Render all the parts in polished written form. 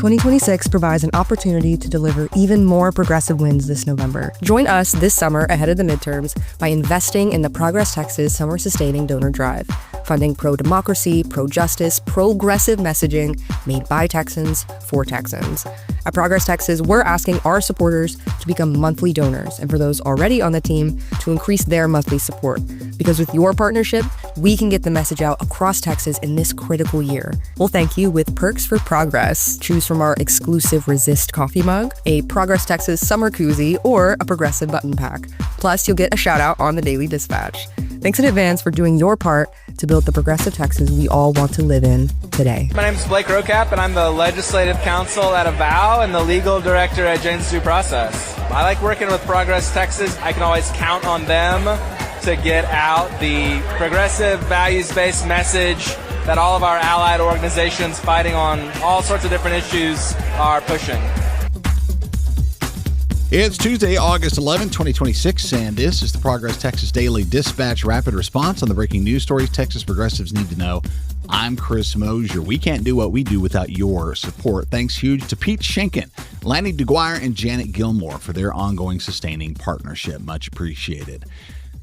2026 provides an opportunity to deliver even more progressive wins this November. Join us this summer ahead of the midterms by investing in the Progress Texas Summer Sustaining Donor Drive, funding pro-democracy, pro-justice, progressive messaging made by Texans for Texans. At Progress Texas, we're asking our supporters to become monthly donors, and for those already on the team, to increase their monthly support. Because with your partnership, we can get the message out across Texas in this critical year. We'll thank you with perks for progress. Choose from our exclusive Resist coffee mug, a Progress Texas summer koozie, or a progressive button pack. Plus, you'll get a shout out on the Daily Dispatch. Thanks in advance for doing your part to build the progressive Texas we all want to live in today. My name is Blake Rocap, and I'm the Legislative Counsel at Avow and the Legal Director at Jane's Due Process. I like working with Progress Texas. I can always count on them to get out the progressive, values-based message that all of our allied organizations fighting on all sorts of different issues are pushing. It's Tuesday, August 11, 2026, and this is the Progress Texas Daily Dispatch Rapid Response on the breaking news stories Texas progressives need to know. I'm Chris Mosier. We can't do what we do without your support. Thanks huge to Pete Schenken, Lanny DeGuire, and Janet Gilmore for their ongoing sustaining partnership. Much appreciated.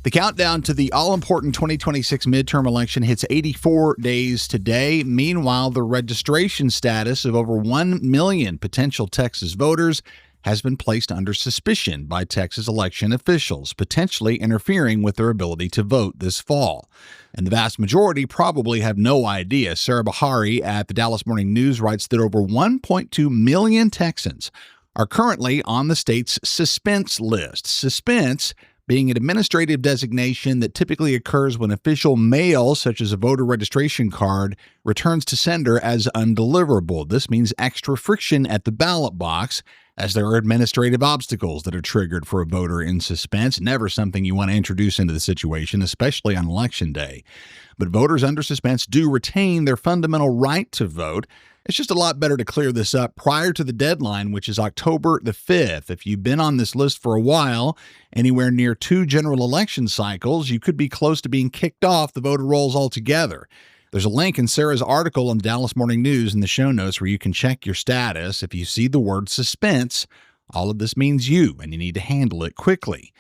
The countdown to the all-important 2026 midterm election hits 84 days today. Meanwhile, the registration status of over 1 million potential Texas voters has been placed under suspicion by Texas election officials, potentially interfering with their ability to vote this fall. And the vast majority probably have no idea. Sarah Bahari at the Dallas Morning News writes that over 1.2 million Texans are currently on the state's Suspense list. Suspense being an administrative designation that typically occurs when official mail, such as a voter registration card, returns to sender as undeliverable. This means extra friction at the ballot box, as there are administrative obstacles that are triggered for a voter in suspense. Never something you want to introduce into the situation, especially on Election Day. But voters under suspense do retain their fundamental right to vote. It's just a lot better to clear this up prior to the deadline, which is October the 5th. If you've been on this list for a while, anywhere near 2 general election cycles, you could be close to being kicked off the voter rolls altogether. There's a link in Sarah's article on Dallas Morning News in the show notes where you can check your status. If you see the word suspense, all of this means you, and you need to handle it quickly.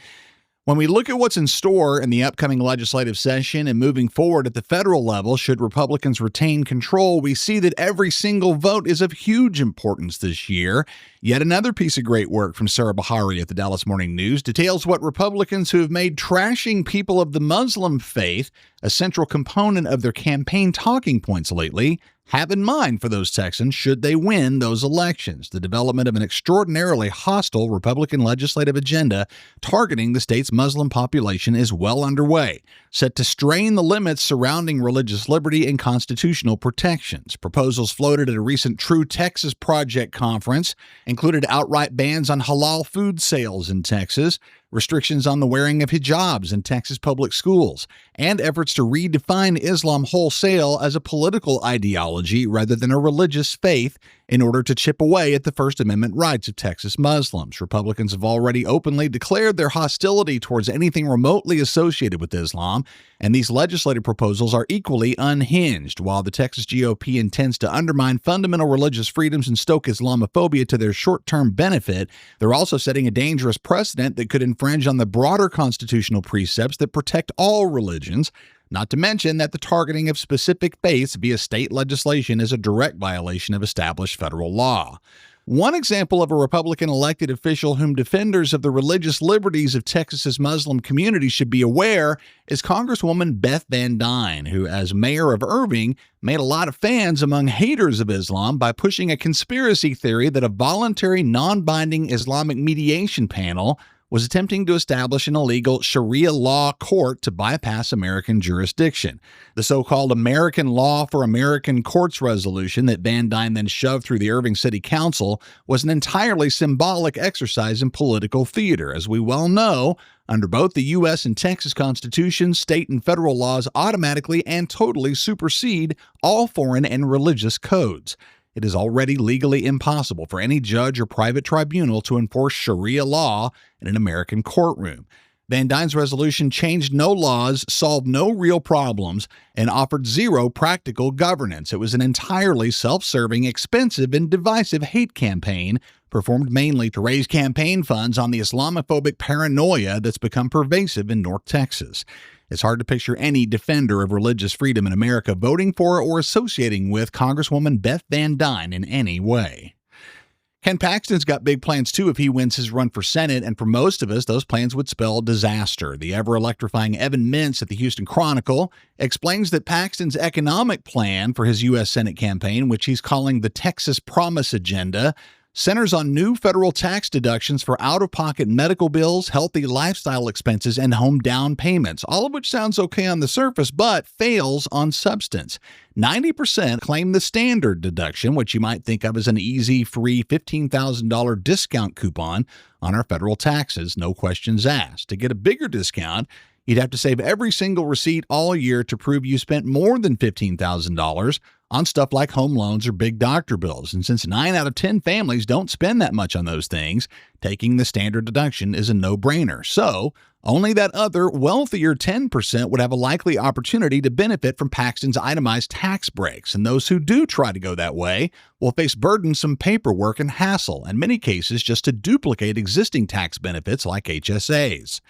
When we look at what's in store in the upcoming legislative session and moving forward at the federal level, should Republicans retain control, we see that every single vote is of huge importance this year. Yet another piece of great work from Sarah Bahari at the Dallas Morning News details what Republicans who have made trashing people of the Muslim faith a central component of their campaign talking points lately have in mind for those Texans should they win those elections. The development of an extraordinarily hostile Republican legislative agenda targeting the state's Muslim population is well underway, set to strain the limits surrounding religious liberty and constitutional protections. Proposals floated at a recent True Texas Project conference included outright bans on halal food sales in Texas, restrictions on the wearing of hijabs in Texas public schools, and efforts to redefine Islam wholesale as a political ideology rather than a religious faith in order to chip away at the First Amendment rights of Texas Muslims. Republicans have already openly declared their hostility towards anything remotely associated with Islam, and these legislative proposals are equally unhinged. While the Texas GOP intends to undermine fundamental religious freedoms and stoke Islamophobia to their short-term benefit, they're also setting a dangerous precedent that could infringe on the broader constitutional precepts that protect all religions, not to mention that the targeting of specific faiths via state legislation is a direct violation of established federal law. One example of a Republican elected official whom defenders of the religious liberties of Texas's Muslim community should be aware is Congresswoman Beth Van Dyne, who, as mayor of Irving, made a lot of fans among haters of Islam by pushing a conspiracy theory that a voluntary, non-binding Islamic mediation panel was attempting to establish an illegal Sharia law court to bypass American jurisdiction. The so-called American Law for American Courts resolution that Van Dyne then shoved through the Irving City Council was an entirely symbolic exercise in political theater. As we well know, under both the U.S. and Texas constitutions, state and federal laws automatically and totally supersede all foreign and religious codes. It is already legally impossible for any judge or private tribunal to enforce Sharia law in an American courtroom. Van Dyne's resolution changed no laws, solved no real problems, and offered zero practical governance. It was an entirely self-serving, expensive, and divisive hate campaign performed mainly to raise campaign funds on the Islamophobic paranoia that's become pervasive in North Texas. It's hard to picture any defender of religious freedom in America voting for or associating with Congresswoman Beth Van Dyne in any way. Ken Paxton's got big plans, too, if he wins his run for Senate, and for most of us, those plans would spell disaster. The ever-electrifying Evan Mintz at the Houston Chronicle explains that Paxton's economic plan for his U.S. Senate campaign, which he's calling the Texas Promise Agenda, centers on new federal tax deductions for out-of-pocket medical bills, healthy lifestyle expenses, and home down payments, all of which sounds okay on the surface, but fails on substance. 90% claim the standard deduction, which you might think of as an easy, free $15,000 discount coupon on our federal taxes, no questions asked. To get a bigger discount, you'd have to save every single receipt all year to prove you spent more than $15,000 on stuff like home loans or big doctor bills. And since 9 out of 10 families don't spend that much on those things, taking the standard deduction is a no-brainer. So only that other wealthier 10% would have a likely opportunity to benefit from Paxton's itemized tax breaks. And those who do try to go that way will face burdensome paperwork and hassle, in many cases just to duplicate existing tax benefits like HSAs.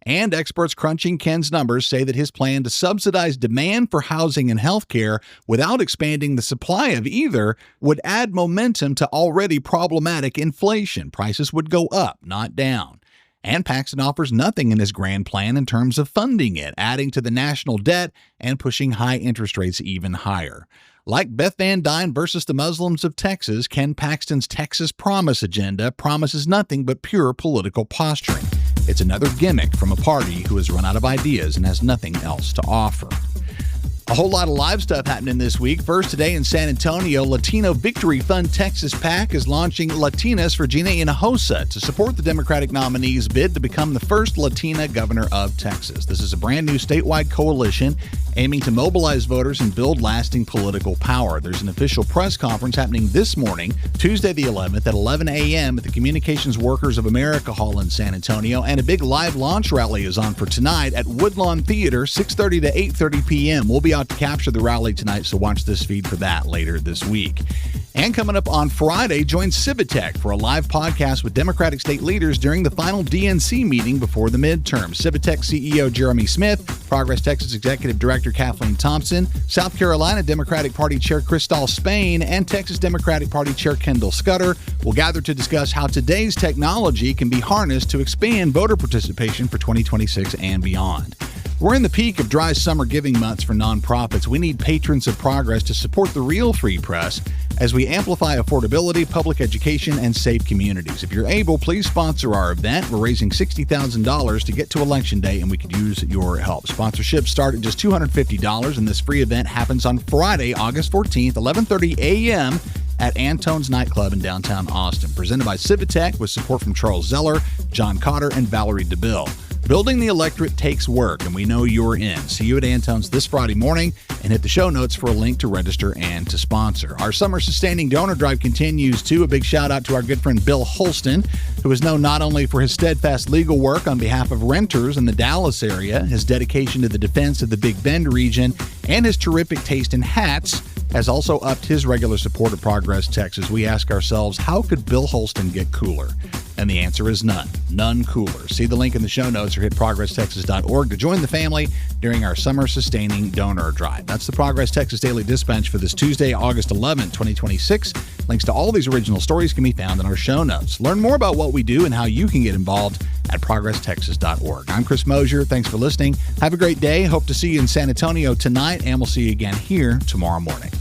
And experts crunching Ken's numbers say that his plan to subsidize demand for housing and health care without expanding the supply of either would add momentum to already problematic inflation. Prices would go up, not down. And Paxton offers nothing in his grand plan in terms of funding it, adding to the national debt and pushing high interest rates even higher. Like Beth Van Dyne versus the Muslims of Texas, Ken Paxton's Texas Promise Agenda promises nothing but pure political posturing. It's another gimmick from a party who has run out of ideas and has nothing else to offer. A whole lot of live stuff happening this week. First, today in San Antonio, Latino Victory Fund Texas PAC is launching Latinas for Gina Hinojosa to support the Democratic nominee's bid to become the first Latina governor of Texas. This is a brand new statewide coalition aiming to mobilize voters and build lasting political power. There's an official press conference happening this morning, Tuesday the 11th at 11 a.m. at the Communications Workers of America Hall in San Antonio, and a big live launch rally is on for tonight at Woodlawn Theater, 6:30 to 8:30 p.m. We'll be out to capture the rally tonight, so watch this feed for that later this week. And coming up on Friday, join Civitech for a live podcast with Democratic state leaders during the final DNC meeting before the midterm. Civitech CEO Jeremy Smith, Progress Texas Executive Director Kathleen Thompson, South Carolina Democratic Party Chair Crystal Spain, and Texas Democratic Party Chair Kendall Scudder will gather to discuss how today's technology can be harnessed to expand voter participation for 2026 and beyond. We're in the peak of dry summer giving months for nonprofits. We need patrons of Progress to support the real free press as we amplify affordability, public education, and save communities. If you're able, please sponsor our event. We're raising $60,000 to get to Election Day, and we could use your help. Sponsorships start at just $250, and this free event happens on Friday, August 14th, 11:30 a.m. at Antone's Nightclub in downtown Austin. Presented by Civitech with support from Charles Zeller, John Cotter, and Valerie DeBille. Building the electorate takes work, and we know you're in. See you at Antone's this Friday morning, and hit the show notes for a link to register and to sponsor. Our summer sustaining donor drive continues, too. A big shout out to our good friend Bill Holston, who is known not only for his steadfast legal work on behalf of renters in the Dallas area, his dedication to the defense of the Big Bend region, and his terrific taste in hats, has also upped his regular support of Progress Texas. We ask ourselves, how could Bill Holston get cooler? And the answer is none. None cooler. See the link in the show notes or hit progresstexas.org to join the family during our summer sustaining donor drive. That's the Progress Texas Daily Dispatch for this Tuesday, August 11, 2026. Links to all these original stories can be found in our show notes. Learn more about what we do and how you can get involved at progresstexas.org. I'm Chris Mosier. Thanks for listening. Have a great day. Hope to see you in San Antonio tonight, and we'll see you again here tomorrow morning.